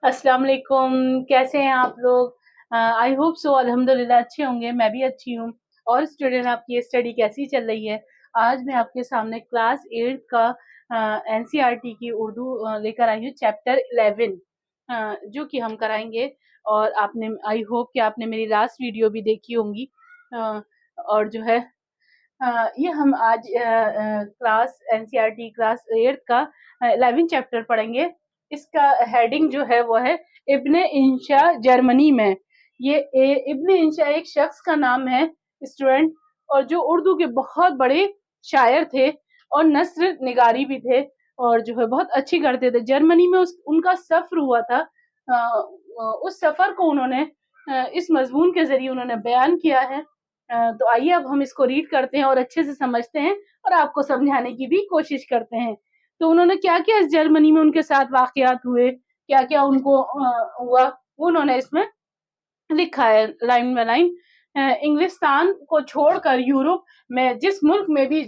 अस्सलाम वालेकुम। कैसे हैं आप लोग? आई होप सो अल्हम्दुलिल्लाह अच्छे होंगे। मैं भी अच्छी हूँ। और स्टूडेंट, आपकी स्टडी कैसी चल रही है? आज मैं आपके सामने क्लास 8 का एनसीईआरटी की उर्दू लेकर आई हूँ, चैप्टर 11 जो कि हम कराएंगे। और आपने, आई होप कि आपने मेरी लास्ट वीडियो भी देखी होंगी। और जो है ये हम आज क्लास एनसीईआरटी क्लास 8 का 11 चैप्टर पढ़ेंगे। इसका हेडिंग जो है वो है इब्ने इंशा जर्मनी में। ये इब्ने इंशा एक शख्स का नाम है स्टूडेंट, और जो उर्दू के बहुत बड़े शायर थे और नस्र निगारी भी थे, और जो है बहुत अच्छी करते थे। जर्मनी में उनका सफर हुआ था। उस सफर को उन्होंने इस मजमून के जरिए उन्होंने बयान किया है। तो आइए अब हम इसको रीड करते हैं और अच्छे से समझते हैं और आपको समझाने की भी कोशिश करते हैं। तो उन्होंने क्या क्या इस जर्मनी में उनके साथ वाकयात हुए, क्या क्या उनको हुआ, वो उन्होंने इसमें लिखा है लाइन बाय लाइन। इंग्लिस्तान को छोड़कर यूरोप में जिस मुल्क में भी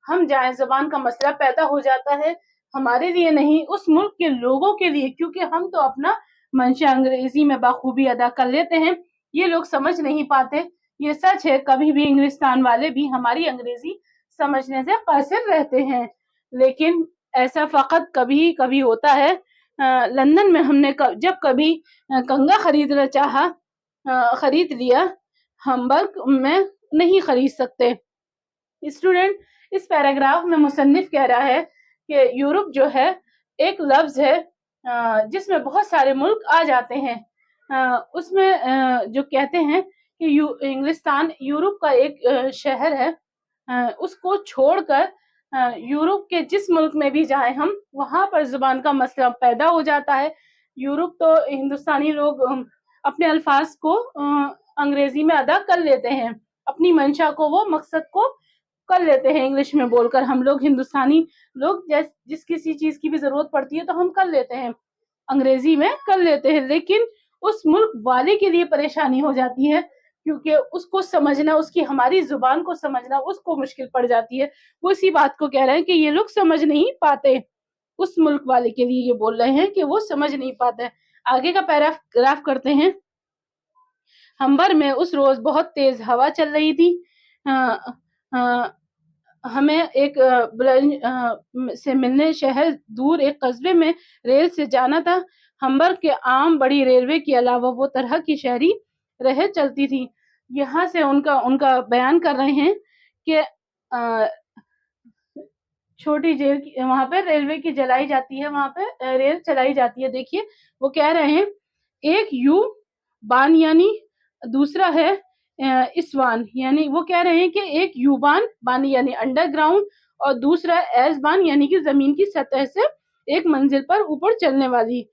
हम जाएं, जबान का मसला पैदा हो जाता है। हमारे लिए नहीं, उस मुल्क के लोगों के लिए, क्योंकि हम तो अपना मंशा अंग्रेजी में बाखूबी अदा कर लेते हैं, ये लोग समझ नहीं पाते। ये सच है, कभी भी इंग्लिस्तान वाले भी हमारी अंग्रेजी समझने से कासिर रहते हैं, लेकिन ऐसा फकत कभी कभी होता है। लंदन में हमने जब कभी कंगा खरीदना चाहा, खरीद लिया, हम्बर्ग में नहीं खरीद सकते। स्टूडेंट, इस पैराग्राफ में मुसन्निफ कह रहा है कि यूरोप जो है एक लफ्ज है जिसमें बहुत सारे मुल्क आ जाते हैं। उसमें जो कहते हैं कि इंग्लिस्तान यूरोप का एक शहर है। उसको छोड़कर यूरोप के जिस मुल्क में भी जाएं हम, वहां पर जुबान का मसला पैदा हो जाता है। यूरोप तो हिंदुस्तानी लोग अपने अल्फाज को अंग्रेजी में अदा कर लेते हैं, अपनी मंशा को, वो मकसद को कर लेते हैं इंग्लिश में बोलकर। हम लोग हिंदुस्तानी लोग जिस किसी चीज की भी जरूरत पड़ती है तो हम कर लेते हैं, अंग्रेजी में कर लेते हैं, लेकिन उस मुल्क वाले के लिए परेशानी हो जाती है, क्योंकि उसको समझना, उसकी हमारी जुबान को समझना उसको मुश्किल पड़ जाती है। वो इसी बात को कह रहे हैं कि ये लोग समझ नहीं पाते। उस मुल्क वाले के लिए ये बोल रहे हैं कि वो समझ नहीं पाते। आगे का पैराग्राफ करते हैं। हम्बर में उस रोज बहुत तेज हवा चल रही थी। हमें एक बुलंद से मिलने शहर दूर एक कस्बे में रेल से जाना था। हम्बर्ग के आम बड़ी रेलवे के अलावा वो तरह की शहरी रह चलती थी। यहाँ से उनका बयान कर रहे हैं कि छोटी जेल वहां पे रेलवे की जलाई जाती है, वहां पे रेल चलाई जाती है। देखिए वो कह रहे हैं, एक यू बान यानी दूसरा है इसवान, यानी वो कह रहे हैं कि एक यूबान बानी यानी अंडरग्राउंड, और दूसरा एसबान यानी कि जमीन की सतह से एक मंजिल पर ऊपर चलने वाली।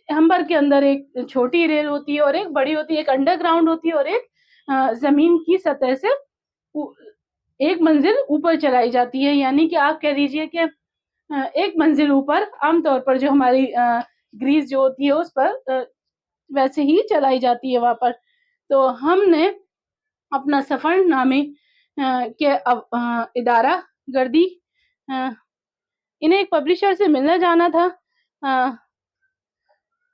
हम्बर के अंदर एक छोटी रेल होती है और एक बड़ी होती है, एक अंडरग्राउंड होती है और एक जमीन की सतह से एक मंजिल ऊपर चलाई जाती है। यानी कि आप कह दीजिए कि एक मंजिल ऊपर आमतौर पर जो हमारी ग्रीस जो होती है उस पर वैसे ही चलाई जाती है वहां पर। तो हमने अपना सफरनामे के इदारा गर्दी, इन्हें एक पब्लिशर से मिलने जाना था।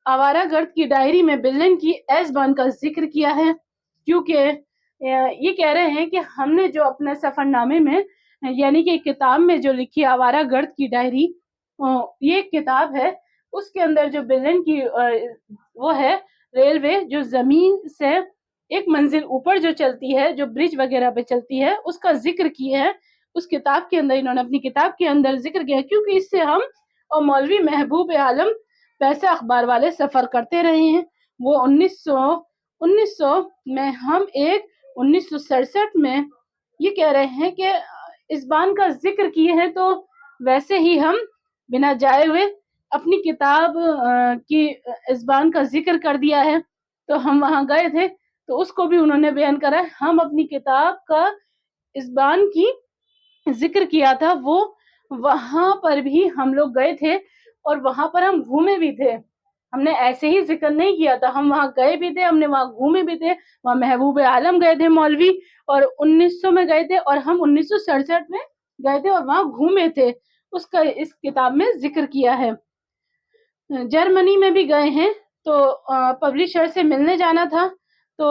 आवारा गर्द की डायरी में बिलन की एसबान का जिक्र किया है, क्योंकि ये कह रहे हैं कि हमने जो अपने सफरनामे में, यानी कि किताब में जो लिखी आवारा गर्द की डायरी, ये किताब है, उसके अंदर जो बिलन की वो है रेलवे जो जमीन से एक मंजिल ऊपर जो चलती है, जो ब्रिज वगैरह पे चलती है, उसका जिक्र किया है उस किताब के अंदर। इन्होंने अपनी किताब के अंदर जिक्र किया, क्योंकि इससे हम और मौलवी महबूब आलम पैसे अखबार वाले सफर करते रहे हैं। वो 1900 में, हम एक 1967 में ये कह रहे हैं कि इस बान का जिक्र किए हैं, तो वैसे ही हम बिना जाए हुए अपनी किताब की इज़बान का जिक्र कर दिया है। तो हम वहां गए थे, तो उसको भी उन्होंने बयान करा है। हम अपनी किताब का इज़बान की जिक्र किया था, वो वहां पर भी हम लोग गए थे और वहां पर हम घूमे भी थे। हमने ऐसे ही जिक्र नहीं किया था, हम वहां गए भी थे, हमने वहां घूमे भी थे। वहां महबूब आलम गए थे मौलवी, और 1900 में गए थे, और हम 1967 में गए थे और वहां घूमे थे। उसका इस किताब में जिक्र किया है। जर्मनी में भी गए हैं, तो पब्लिशर से मिलने जाना था, तो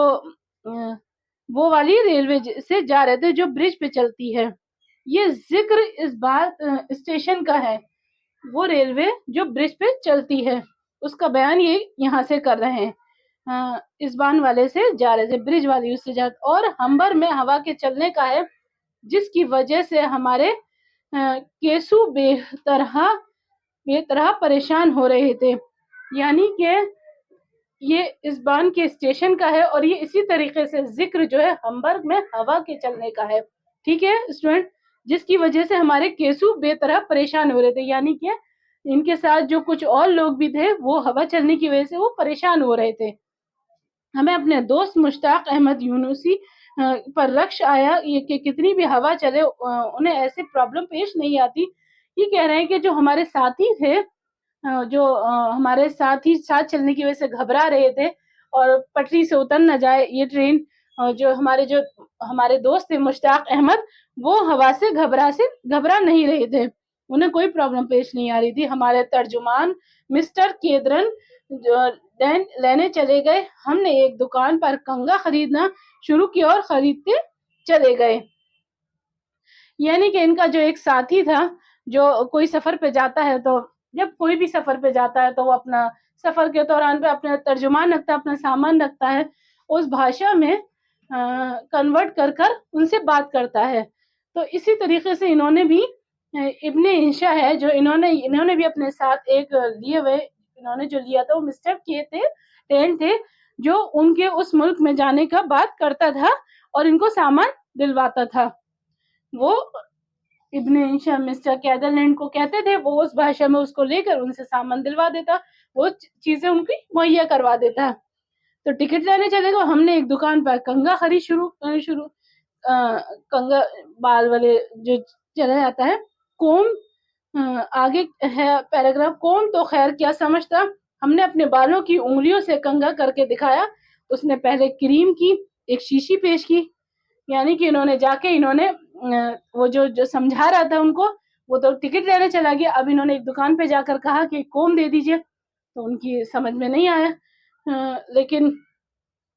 वो वाली रेलवे से जा रहे थे जो ब्रिज पे चलती है। ये जिक्र इस बार स्टेशन का है, वो रेलवे जो ब्रिज पे चलती है उसका बयान ये यहाँ से कर रहे हैं। इस बान वाले से जा रहे थे, ब्रिज वाली उससे जा, और हम्बर में हवा के चलने का है, जिसकी वजह से हमारे केसु बेतरह परेशान हो रहे थे। यानी कि ये इस बान के स्टेशन का है, और ये इसी तरीके से जिक्र जो है हम्बर्ग में हवा के चलने का है। ठीक है स्टूडेंट, जिसकी वजह से हमारे केसु बेतरह परेशान हो रहे थे, यानी कि इनके साथ जो कुछ और लोग भी थे वो हवा चलने की वजह से वो परेशान हो रहे थे। हमें अपने दोस्त मुश्ताक अहमद यूनुसी पर रक्श आया ये कि कितनी भी हवा चले उन्हें ऐसी प्रॉब्लम पेश नहीं आती। ये कह रहे हैं कि जो हमारे साथी थे, जो हमारे साथ ही साथ चलने की वजह से घबरा रहे थे और पटरी से उतर न जाए ये ट्रेन, जो हमारे दोस्त थे मुश्ताक अहमद, वो हवा से घबरा नहीं रहे थे, उन्हें कोई प्रॉब्लम पेश नहीं आ रही थी। हमारे तर्जुमान मिस्टर केदरन जो लेने चले गए, हमने एक दुकान पर कंगा खरीदना शुरू किया और खरीदते चले गए। यानी कि इनका जो एक साथी था, जो कोई सफर पे जाता है, तो जब कोई भी सफर पे जाता है तो वो अपना सफर के दौरान पे अपना तर्जुमान रखता है, अपना सामान रखता है, उस भाषा में कन्वर्ट कर कर उनसे बात करता है। तो इसी तरीके से इन्होंने भी इब्ने इंशा है जो इन्होंने भी अपने साथ एक लिए हुए, इन्होंने जो लिया था वो मिस्टर के थे, टेन थे, जो उनके उस मुल्क में जाने का बात करता था और इनको सामान दिलवाता था। वो इब्ने इंशा मिस्टर कैदरलैंड को कहते थे, वो उस भाषा में उसको लेकर उनसे सामान दिलवा देता, वो चीजें उनकी मुहैया करवा देता। तो टिकट लेने चले गए, हमने एक दुकान पर कंगा खरीद शुरू कंगा बाल वाले जो चला जाता है, कोम आगे है पैराग्राफ, कोम तो खैर क्या समझता, हमने अपने बालों की उंगलियों से कंगा करके दिखाया। उसने पहले क्रीम की एक शीशी पेश की, यानी कि इन्होंने वो जो समझा रहा था उनको, वो तो टिकट लेने चला गया, अब इन्होंने एक दुकान पे जाकर कहा कि कोम दे दीजिए, तो उनकी समझ में नहीं आया। लेकिन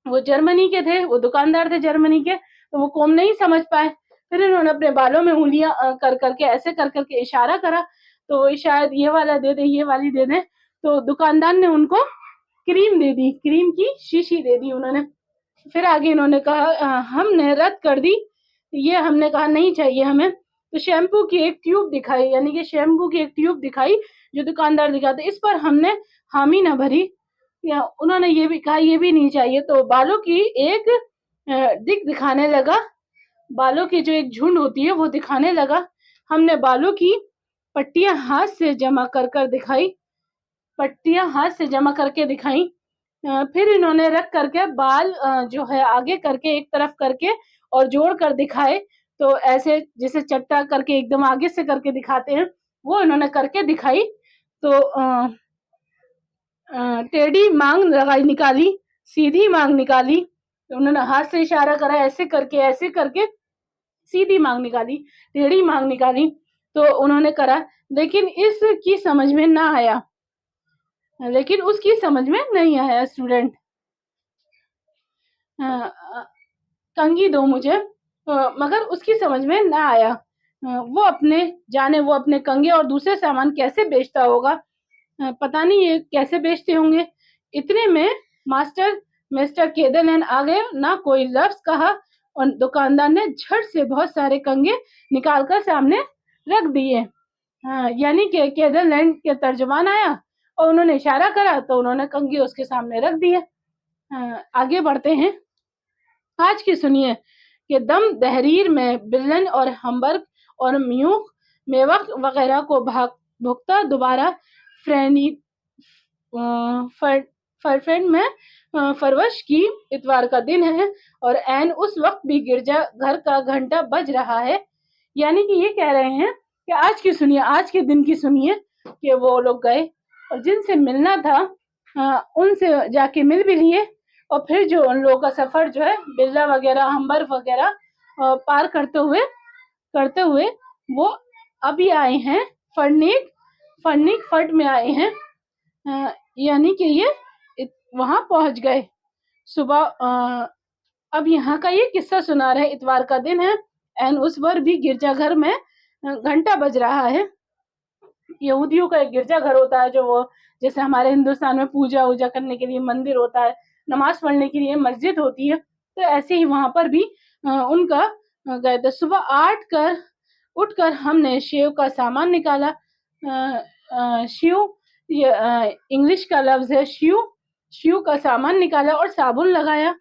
वो जर्मनी के थे, वो दुकानदार थे जर्मनी के, तो वो कोम नहीं समझ पाए। फिर इन्होंने अपने बालों में उंगलियां कर करके ऐसे कर करके इशारा करा, तो शायद ये वाला दे दे, ये वाली दे दे, तो दुकानदार ने उनको क्रीम दे दी, क्रीम की शीशी दे दी उन्होंने। फिर आगे इन्होंने कहा हमने रद्द कर दी, ये हमने कहा नहीं चाहिए हमें, तो शैम्पू की एक ट्यूब दिखाई, यानी कि शैम्पू की एक ट्यूब दिखाई जो दुकानदार दिखाते, इस पर हमने हामी ना भरी, या उन्होंने ये भी कहा ये भी नहीं चाहिए। तो बालों की एक दिख दिखाने लगा, बालों की जो एक झुंड होती है वो दिखाने लगा। हमने बालों की पट्टियां हाथ से जमा कर कर दिखाई, पट्टियां हाथ से जमा करके दिखाई। फिर इन्होंने रख करके बाल जो है आगे करके एक तरफ करके और जोड़ कर दिखाए, तो ऐसे जैसे चट्टा करके एकदम आगे से करके दिखाते हैं, वो इन्होंने करके दिखाई। तो टेढ़ी मांग लगाई, निकाली, सीधी मांग निकाली, तो उन्होंने हाथ से इशारा करा, ऐसे करके सीधी मांग निकाली, टेढ़ी मांग निकाली, तो उन्होंने करा, लेकिन इसकी समझ में ना आया, लेकिन उसकी समझ में नहीं आया स्टूडेंट। कंघी दो मुझे, मगर उसकी समझ में ना आया। वो अपने कंघे और दूसरे सामान कैसे बेचता होगा, पता नहीं ये कैसे बेचते होंगे। इतने में मिस्टर केदरलैंड आ गए, ना कोई लफ्ज कहा, और दुकानदार ने झट से बहुत सारे कंघे निकालकर सामने रख दिए। यानी कि केदरलैंड के तर्जुमान आया और उन्होंने इशारा करा, तो उन्होंने कंघे उसके सामने रख दिए। आगे बढ़ते हैं। आज की सुनिए कि दम दहरीर में बिर्लिन और हम्बर्ग और म्यूख मेवक वगैरह को भुगता दोबारा फरफेंड में फरवश की इतवार का दिन है, और एन उस वक्त भी गिरजा घर का घंटा बज रहा है। यानी कि ये कह रहे हैं कि आज के दिन की सुनिए कि वो लोग गए और जिनसे मिलना था उनसे जाके मिल भी लिए, और फिर जो उन लोगों का सफर जो है बिरला वगैरह हम्बर वगैरह पार करते हुए वो अभी आए हैं फर्ट में आए हैं। यानी कि ये वहां पहुंच गए सुबह। अब यहाँ का ये किस्सा सुना रहे, इतवार का दिन है एंड उस पर भी गिरजाघर में घंटा बज रहा है। यहूदियों का एक गिरजाघर होता है, जो वो जैसे हमारे हिंदुस्तान में पूजा वूजा करने के लिए मंदिर होता है, नमाज पढ़ने के लिए मस्जिद होती है, तो ऐसे ही वहां पर भी उनका गए थे। सुबह 8 कर उठकर हमने शिव का सामान निकाला। शिव ये इंग्लिश का लफ्ज है शिव। शिव का सामान निकाला और साबुन लगाया।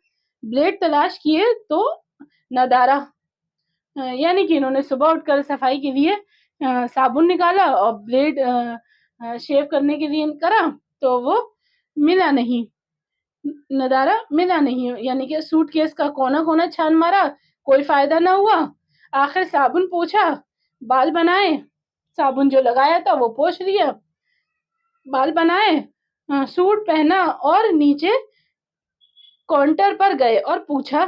ब्लेड तलाश किए तो नदारा, यानी कि इन्होंने सुबह उठकर सफाई के लिए साबुन निकाला और ब्लेड शेव करने के लिए करा तो वो मिला नहीं, नदारा मिला नहीं। यानी कि सूटकेस का कोना कोना छान मारा, कोई फायदा ना हुआ। आखिर साबुन पोछा, बाल बनाए, साबुन जो लगाया था वो पोछ लिया, बाल बनाए, सूट पहना और नीचे काउंटर पर गए और पूछा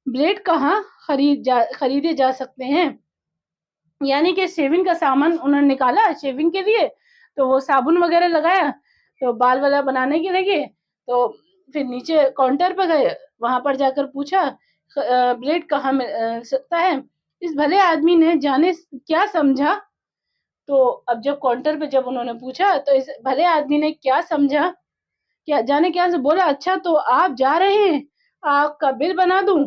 ब्लेड कहाँ खरीदे जा सकते हैं। यानी कि शेविंग का सामान उन्होंने निकाला शेविंग के लिए, तो वो साबुन वगैरह लगाया, तो बाल वाला बनाने के लगे, तो फिर नीचे काउंटर पर गए, वहां पर जाकर पूछा ब्लेड कहाँ मिल सकता है। इस भले आदमी ने जाने क्या समझा, तो अब जब काउंटर पे जब उन्होंने पूछा तो इस भले आदमी ने क्या समझा, क्या जाने क्या से बोला, अच्छा तो आप जा रहे हैं, आपका बिल बना दूं।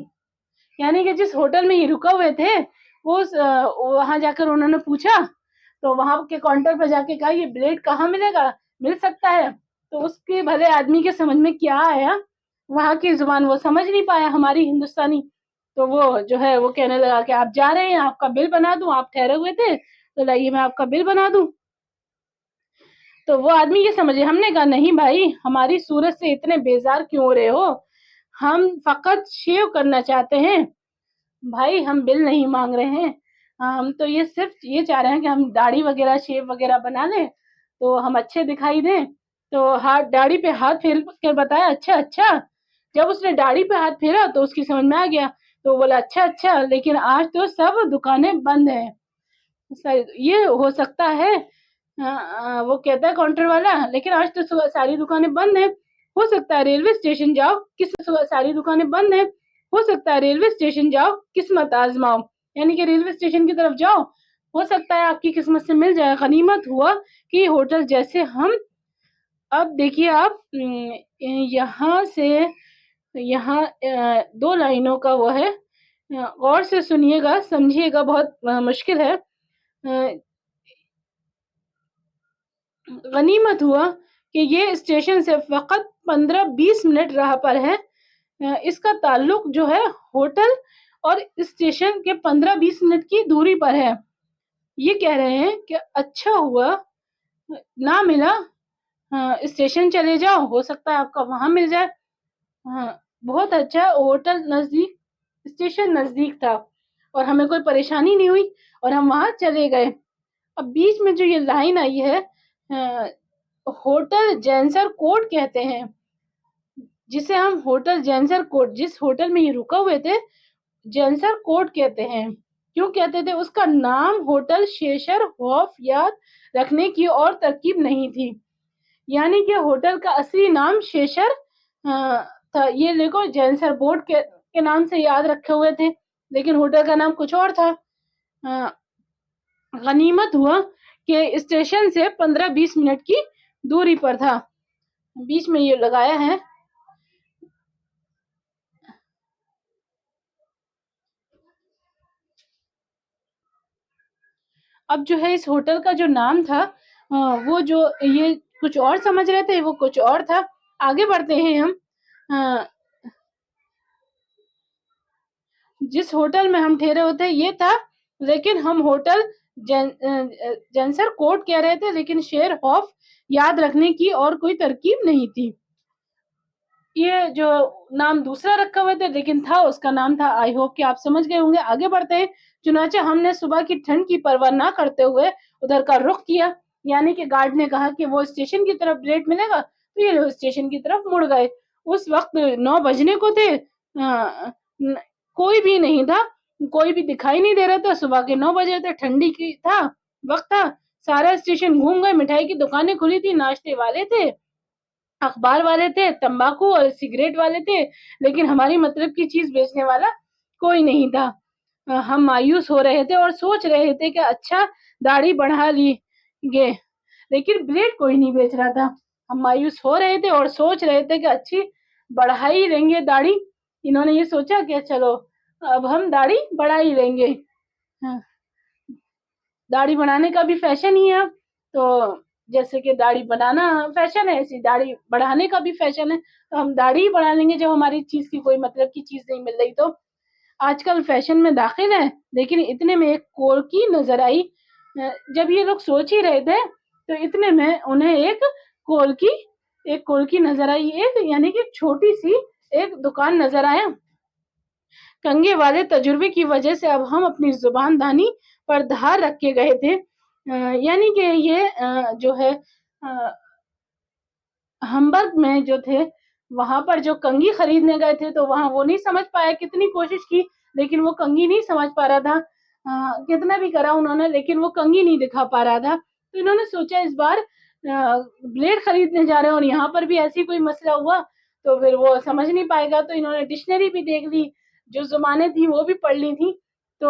यानी कि जिस होटल में ये रुका हुए थे वो वहां जाकर उन्होंने पूछा, तो वहां के काउंटर पर जाके कहा ये ब्लेड कहाँ मिलेगा, मिल सकता है। तो उसके भले आदमी के समझ में क्या आया, वहां की जुबान वो समझ नहीं पाया हमारी हिंदुस्तानी, तो वो जो है वो कहने लगा कि आप जा रहे हैं, आपका बिल बना दूं, आप ठहरे हुए थे तो लाइए मैं आपका बिल बना दूं। तो वो आदमी ये समझे, हमने कहा नहीं भाई, हमारी सूरत से इतने बेजार क्यों हो रहे हो, हम फकत शेव करना चाहते हैं भाई, हम बिल नहीं मांग रहे हैं। हम तो ये सिर्फ ये चाह रहे हैं कि हम दाढ़ी वगैरह शेव वगैरह बना लें तो हम अच्छे दिखाई दें। तो हाथ दाढ़ी पे हाथ फेर कर बताया अच्छा अच्छा। जब उसने दाढ़ी पे हाथ फेरा तो उसकी समझ में आ गया, तो बोला अच्छा अच्छा, लेकिन आज तो सब दुकानें बंद हैं। ये हो सकता है वो कहता है काउंटर वाला, लेकिन आज तो सारी दुकानें बंद हैं, हो सकता है रेलवे स्टेशन जाओ, सारी दुकानें बंद हैं, हो सकता है रेलवे स्टेशन जाओ, किस्मत आजमाओ। यानी कि रेलवे स्टेशन की तरफ जाओ, हो सकता है आपकी किस्मत से मिल जाए। गनीमत हुआ कि होटल जैसे हम। अब देखिए आप यहाँ से यहाँ 2 लाइनों का वो है, गौर से सुनिएगा, समझिएगा, बहुत मुश्किल है। गनीमत हुआ कि ये स्टेशन से फकत 15-20 मिनट राह पर है। इसका ताल्लुक जो है होटल और स्टेशन के 15-20 मिनट की दूरी पर है। ये कह रहे हैं कि अच्छा हुआ ना मिला, स्टेशन चले जाओ, हो सकता है आपका वहां मिल जाए। बहुत अच्छा, होटल नजदीक, स्टेशन नजदीक था और हमें कोई परेशानी नहीं हुई और हम वहां चले गए। अब बीच में जो ये लाइन आई है, होटल जैंसर कोर्ट कहते हैं, जिसे हम होटल जैंसर कोर्ट, जिस होटल में ये रुका हुए थे, जैंसर कोर्ट कहते हैं। क्यों कहते थे? उसका नाम होटल शेषर हॉफ याद रखने की और तरकीब नहीं थी। यानी कि होटल का असली नाम शेषर था। ये देखो जैंसर बोर्ड के नाम से याद रखे हुए थे, लेकिन होटल का नाम कुछ और था। गनीमत हुआ कि स्टेशन से 15-20 मिनट की दूरी पर था। बीच में ये लगाया है। अब जो है इस होटल का जो नाम था, वो जो ये कुछ और समझ रहे थे वो कुछ और था। आगे बढ़ते हैं हम। जिस होटल में हम ठहरे होते ये था, लेकिन हम होटल जैंसर कोर्ट कह रहे थे, लेकिन शेर हॉफ याद रखने की और कोई तरकीब नहीं थी। ये जो नाम दूसरा रखा हुआ था लेकिन था, उसका नाम था, आई होप कि आप समझ गए होंगे। आगे बढ़ते हैं। चुनाचे हमने सुबह की ठंड की परवाह ना करते हुए उधर का रुख किया। यानी कि गार्ड ने कहा कि वो स्टेशन की तरफ ब्रेक मिलेगा, तो ये लोग स्टेशन की तरफ मुड़ गए। उस वक्त 9 बजने को थे। कोई भी नहीं था, कोई भी दिखाई नहीं दे रहा था। सुबह के 9 बजे थे, ठंडी की था वक्त था, सारा स्टेशन घूम गए, मिठाई की दुकानें खुली थी, नाश्ते वाले थे, अखबार वाले थे, तंबाकू और सिगरेट वाले थे, लेकिन हमारी मतलब की चीज बेचने वाला कोई नहीं था। हम मायूस हो रहे थे और सोच रहे थे कि अच्छा दाढ़ी बढ़ा ली गे, लेकिन ब्लेड कोई नहीं बेच रहा था। हम मायूस हो रहे थे और सोच रहे थे कि अच्छी बढ़ा ही लेंगे दाढ़ी। इन्होंने ये सोचा कि चलो अब हम दाढ़ी बढ़ा ही लेंगे। हाँ, दाढ़ी बनाने का भी फैशन ही है अब। तो जैसे कि दाढ़ी बनाना फैशन है, ऐसी दाढ़ी बढ़ाने का भी फैशन है, तो हम दाढ़ी ही बढ़ा लेंगे जब हमारी चीज की कोई मतलब की चीज नहीं मिल रही। तो आजकल फैशन में दाखिल है, लेकिन इतने में एक कोल्की नजर आई। जब ये लोग सोच ही रहे थे तो इतने में उन्हें कोल्की एक कोल्की नजर आई, एक यानी कि छोटी सी एक दुकान नजर आया। कंगे वाले तजुर्बे की वजह से अब हम अपनी जुबान दानी पर धार रख के गए थे। यानी कि ये जो है हम्बर्ग में जो थे वहां पर जो कंघी खरीदने गए थे, तो वहां वो नहीं समझ पाया, कितनी कोशिश की लेकिन वो कंघी नहीं समझ पा रहा था। कितना भी करा उन्होंने लेकिन वो कंघी नहीं दिखा पा रहा था। तो इन्होंने सोचा इस बार ब्लेड खरीदने जा रहे हैं और यहाँ पर भी ऐसी कोई मसला हुआ तो फिर वो समझ नहीं पाएगा। तो इन्होंने डिक्शनरी भी देख ली, जो जुबानें थी वो भी पढ़ ली थी। तो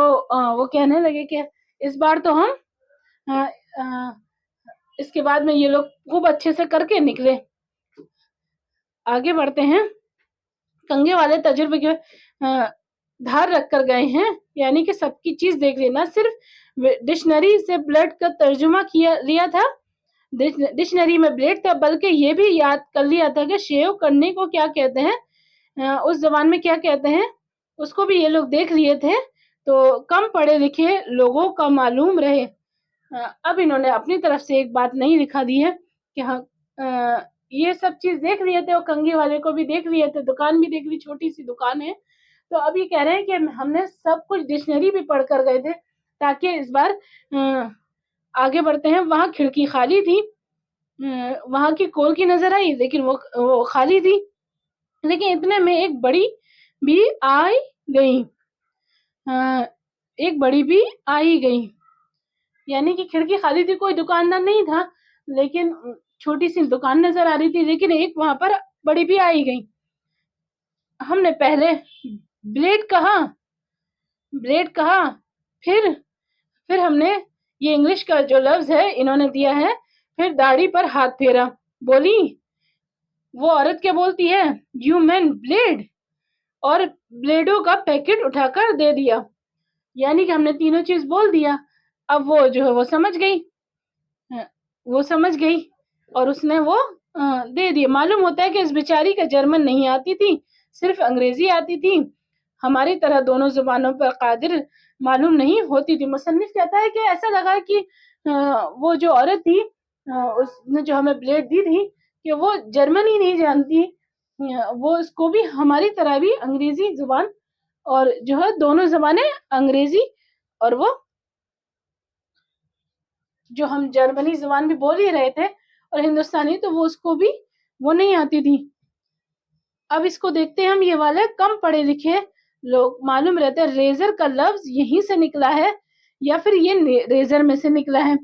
वो कहने लगे कि इस बार तो हम अ, अ, इसके बाद में ये लोग खूब अच्छे से करके निकले। आगे बढ़ते हैं। कंगे वाले तजुर्बे के धार रख कर गए हैं, यानी कि सबकी चीज देख लेना, सिर्फ डिक्शनरी से ब्लड का तर्जुमा किया लिया था, डिक्शनरी में ब्लेड था, बल्कि ये भी याद कर लिया था कि शेव करने को क्या कहते हैं, उस जबान में क्या कहते हैं, उसको भी ये लोग देख लिए थे। तो कम पढ़े लिखे लोगों का मालूम रहे। अब इन्होंने अपनी तरफ से एक बात नहीं लिखा दी है कि हाँ ये सब चीज देख लिए थे और कंघी वाले को भी देख लिए थे, दुकान भी देख ली, छोटी सी दुकान है। तो अब ये कह रहे हैं कि हमने सब कुछ डिक्शनरी भी पढ़ कर गए थे ताकि इस बार आगे बढ़ते हैं। वहां खिड़की खाली थी, वहां की कोल की नजर आई लेकिन वो खाली थी, लेकिन इतने में एक बड़ी भी आई गई। एक बड़ी भी आई गई, यानी कि खिड़की खाली थी, कोई दुकानदार नहीं था, लेकिन छोटी सी दुकान नजर आ रही थी, लेकिन एक वहां पर बड़ी भी आई गई। हमने पहले ब्लेड कहा, ब्लेड कहा, फिर हमने ये इंग्लिश का जो लफ्ज है इन्होंने दिया है, फिर दाढ़ी पर हाथ फेरा। बोली वो औरत क्या बोलती है, यू मैन ब्लेड, और ब्लेडों का पैकेट उठाकर दे दिया। यानी कि हमने तीनों चीज बोल दिया। अब वो जो है वो समझ गई, वो समझ गई और उसने वो दे दिए। मालूम होता है कि इस बेचारी का जर्मन नहीं आती थी, सिर्फ अंग्रेजी आती थी। हमारी तरह दोनों जुबानों पर कादिर मालूम नहीं होती थी। मुसन्निफ कहता है कि ऐसा लगा कि वो जो औरत थी उसने जो हमें ब्लेड दी थी कि वो जर्मन ही नहीं जानती, वो इसको भी हमारी तरह भी अंग्रेजी जुबान और जो है दोनों जबानें अंग्रेजी और वो जो हम जर्मनी जुबान भी बोल ही रहे थे और हिंदुस्तानी, तो वो उसको भी वो नहीं आती थी। अब इसको देखते हैं हम, ये वाले कम पढ़े लिखे लोग मालूम रहते हैं रेजर का लफ्ज यहीं से निकला है या फिर ये रेजर में से निकला है।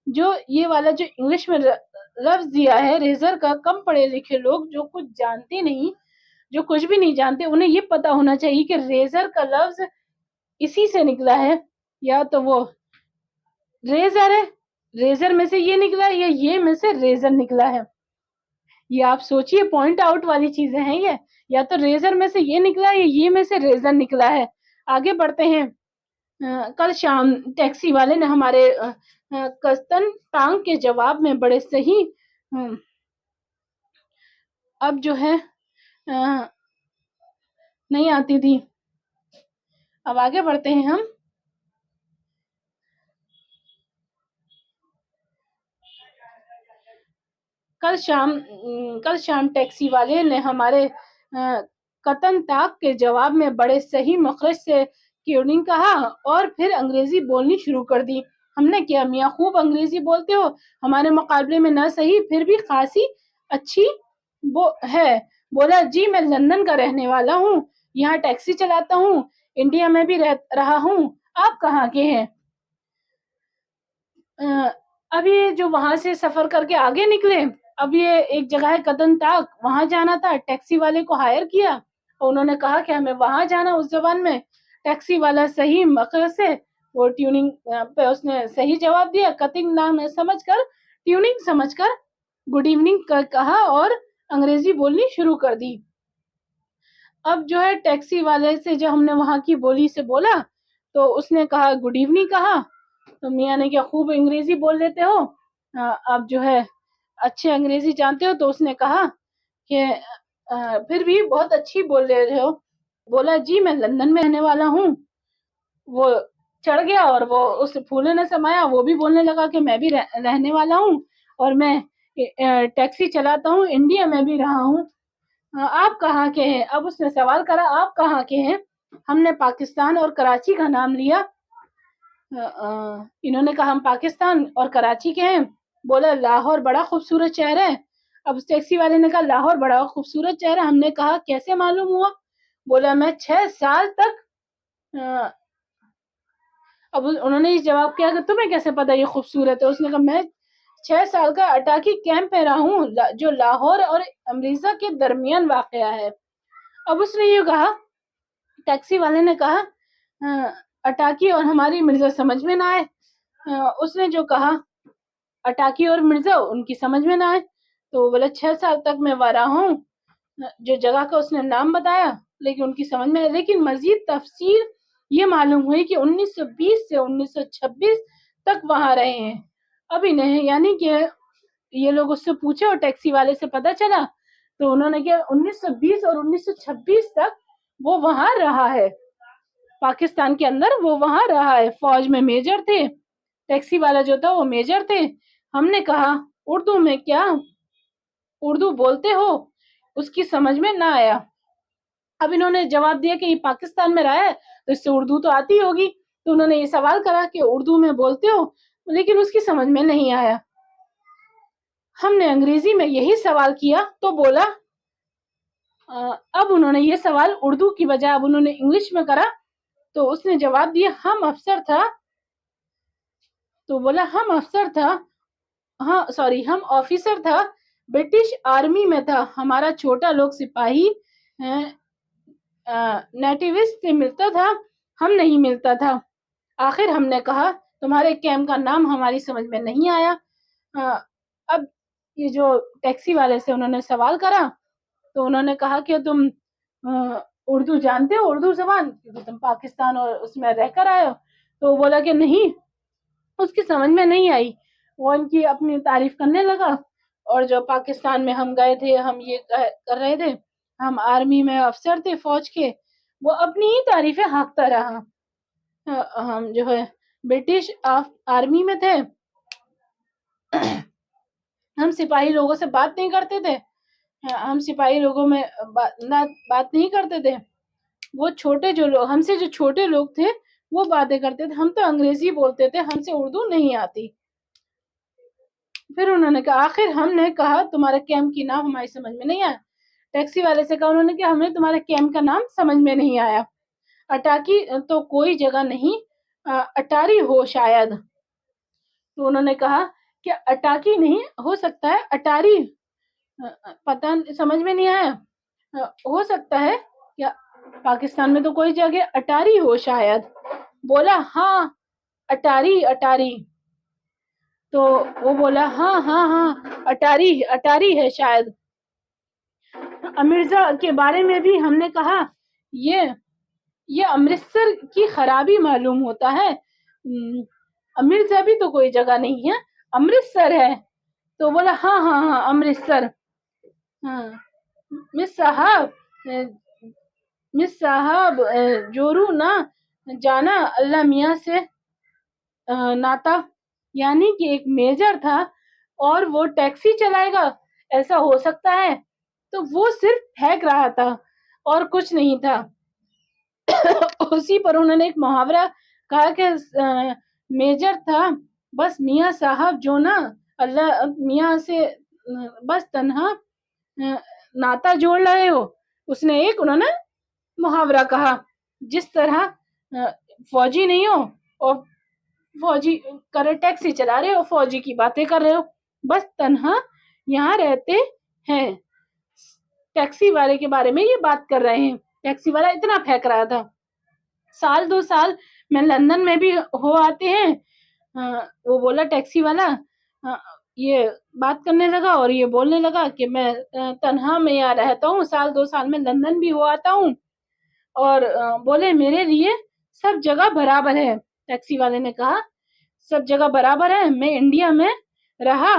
जो ये वाला जो इंग्लिश में लफ्ज दिया है रेजर का, कम पढ़े लिखे लोग जो कुछ जानते नहीं, जो कुछ भी नहीं जानते, उन्हें ये पता होना चाहिए कि रेजर का लफ्ज इसी से निकला है, या तो वो रेजर है, रेजर में से ये निकला है, या ये में से रेजर निकला है। ये आप सोचिए, पॉइंट आउट वाली चीजें हैं ये, या तो रेजर में से ये निकला है या ये में से रेजर निकला है। आगे बढ़ते हैं। कल शाम टैक्सी वाले ने हमारे कस्तन टांग के जवाब में बड़े सही अब जो है नहीं आती थी। अब आगे बढ़ते हैं हम। कल शाम टैक्सी वाले ने हमारे कतन ताक के जवाब में बड़े सही मखरज से क्यूरिंग कहा और फिर अंग्रेजी बोलनी शुरू कर दी। हमने क्या मियाँ खूब अंग्रेजी बोलते हो, हमारे मुकाबले में ना सही फिर भी खासी अच्छी वो है। बोला जी मैं लंदन का रहने वाला हूँ, यहाँ टैक्सी चलाता हूँ, इंडिया में भी रहा हूँ, आप कहाँ के हैं? اب یہ جو وہاں سے سفر کر کے آگے نکلے، اب یہ ایک جگہ ہے قدم تاک، وہاں جانا تھا، ٹیکسی والے کو ہائر کیا اور انہوں نے کہا کہ ہمیں وہاں جانا اس زبان میں. ٹیکسی والا صحیح مقصد سے وہ ٹیوننگ پہ اس نے صحیح جواب دیا، کتنگ نام سمجھ کر، ٹیوننگ سمجھ کر گڈ ایوننگ کہا اور انگریزی بولنی شروع کر دی. اب جو ہے ٹیکسی والے سے جو ہم نے وہاں کی بولی سے بولا تو اس نے کہا گڈ ایوننگ کہا. تو میاں نے کیا خوب انگریزی بول لیتے ہو، آپ جو ہے اچھے انگریزی جانتے ہو. تو اس نے کہا کہ پھر بھی بہت اچھی بول رہے ہو. بولا جی میں لندن میں رہنے والا ہوں. وہ چڑھ گیا اور وہ اس پھولے نے سمایا، وہ بھی بولنے لگا کہ میں بھی رہنے والا ہوں اور میں ٹیکسی چلاتا ہوں، انڈیا میں بھی رہا ہوں. آپ کہاں کے ہیں؟ اب اس نے سوال کرا آپ کہاں کے ہیں؟ ہم نے پاکستان اور کراچی کا نام لیا. انہوں نے کہا ہم پاکستان اور کراچی کے ہیں. بولا لاہور بڑا خوبصورت شہر ہے. اب ٹیکسی والے نے کہا لاہور بڑا خوبصورت شہر ہے. ہم نے کہا کیسے معلوم ہوا؟ بولا میں 6 سال تک. اب انہوں نے یہ جواب کیا کہ تمہیں کیسے پتا یہ خوبصورت ہے؟ اس نے کہا میں 6 سال کا اٹاکی کیمپ میں رہا ہوں جو لاہور اور امریزہ کے درمیان واقع ہے. اب اس نے یہ کہا، ٹیکسی والے نے کہا اٹاکی اور ہماری مرزا سمجھ میں نہ آئے. اس نے جو کہا اٹاکی اور مرزا ان کی سمجھ میں نہ آئے. تو وہ بولا 6 سال تک میں وہاں رہا ہوں. جو جگہ کا اس نے نام بتایا لیکن ان کی سمجھ میں، لیکن مزید تفصیل یہ معلوم ہوئی کہ 1920 سے 1926 تک وہاں رہے ہیں. ابھی نہیں، یعنی کہ یہ لوگ اس سے پوچھے اور ٹیکسی والے سے پتا چلا تو انہوں نے کیا 1920 اور 1926 تک وہ وہاں رہا ہے، پاکستان کے اندر وہ وہاں رہا ہے. فوج میں میجر تھے. ٹیکسی والا جو تھا وہ میجر تھے. ہم نے کہا اردو میں کیا اردو بولتے ہو؟ اس کی سمجھ میں نہ آیا. اب انہوں نے جواب دیا کہ یہ پاکستان میں رہا ہے تو اس سے اردو تو آتی ہوگی. تو انہوں نے یہ سوال کرا کہ اردو میں بولتے ہو، لیکن اس کی سمجھ میں نہیں آیا. ہم نے انگریزی میں یہی سوال کیا تو بولا اب انہوں نے یہ سوال اردو کی بجائے اب انہوں نے انگلش میں کرا. تو اس نے جواب دیا ہم افسر تھا. تو بولا ہم افسر تھا، ہاں سوری ہم آفیسر تھا، برٹش آرمی میں تھا. ہمارا چھوٹا لوگ سپاہی نیٹیوسٹ سے ملتا تھا، ہم نہیں ملتا تھا. آخر ہم نے کہا تمہارے کیمپ کا نام ہماری سمجھ میں نہیں آیا. اب یہ جو ٹیکسی والے سے انہوں نے سوال کرا تو انہوں نے کہا کہ تم اردو جانتے ہو، اردو زبان، کیونکہ تم پاکستان اور اس میں رہ کر آئے ہو. تو وہ بولا کہ نہیں، اس کی سمجھ میں نہیں آئی. وہ ان کی اپنی تعریف کرنے لگا اور جو پاکستان میں ہم گئے تھے، ہم یہ کر رہے تھے، ہم آرمی میں افسر تھے فوج کے، وہ اپنی ہی تعریفیں ہانکتا رہا. ہم جو ہے برٹش آرمی میں تھے، ہم سپاہی لوگوں سے بات نہیں کرتے تھے، ہم سپاہی لوگوں میں بات نہیں کرتے تھے. وہ چھوٹے جو لوگ ہم سے جو چھوٹے لوگ تھے وہ باتیں کرتے تھے، ہم تو انگریزی بولتے تھے، ہم سے اردو نہیں آتی. پھر انہوں نے کہا آخر ہم نے کہا تمہارے کیمپ کی نام ہماری سمجھ میں نہیں آیا. ٹیکسی والے سے کہا انہوں نے کہ ہمیں تمہارے کیمپ کا نام سمجھ میں نہیں آیا. اٹاکی تو کوئی جگہ نہیں، اٹاری ہو شاید. تو انہوں نے کہا کہ اٹاکی نہیں ہو سکتا ہے، اٹاری. پتہ سمجھ میں نہیں آیا. ہو سکتا ہے کیا پاکستان میں تو کوئی جگہ اٹاری ہو شاید. بولا ہاں اٹاری اٹاری. تو وہ بولا ہاں ہاں ہاں اٹاری ہے شاید. امرزا کے بارے میں بھی ہم نے کہا یہ امرتسر کی خرابی معلوم ہوتا ہے. امرزا بھی تو کوئی جگہ نہیں ہے، امرتسر ہے. تو بولا ہاں ہاں ہاں امرتسر. مس صاحب جورو نہ جانا اللہ میاں سے ناتا، یعنی کہ ایک میجر تھا اور وہ ٹیکسی چلائے گا، ایسا ہو سکتا ہے؟ تو وہ صرف پھینک رہا تھا اور کچھ نہیں تھا. اسی پر انہوں نے ایک محاورہ کہا کہ میجر تھا بس میاں صاحب جو نا اللہ میاں سے بس تنہا ناتا جوڑ رہے ہو. اس نے ایک انہوں نے محاورہ کہا جس طرح فوجی نہیں ہو اور फौजी कर टैक्सी चला रहे हो, फौजी की बातें कर रहे हो, बस तन्हा यहाँ रहते हैं। टैक्सी वाले के बारे में ये बात कर रहे हैं। टैक्सी वाला इतना फेंक रहा था। साल 2 साल में लंदन में भी हो आते हैं। वो बोला टैक्सी वाला, ये बात करने लगा और ये बोलने लगा कि मैं तन्हा में यहाँ रहता हूँ, साल 2 साल में लंदन भी हो आता हूँ, और बोले मेरे लिए सब जगह बराबर है। टैक्सी वाले ने कहा सब जगह बराबर है, मैं इंडिया में रहा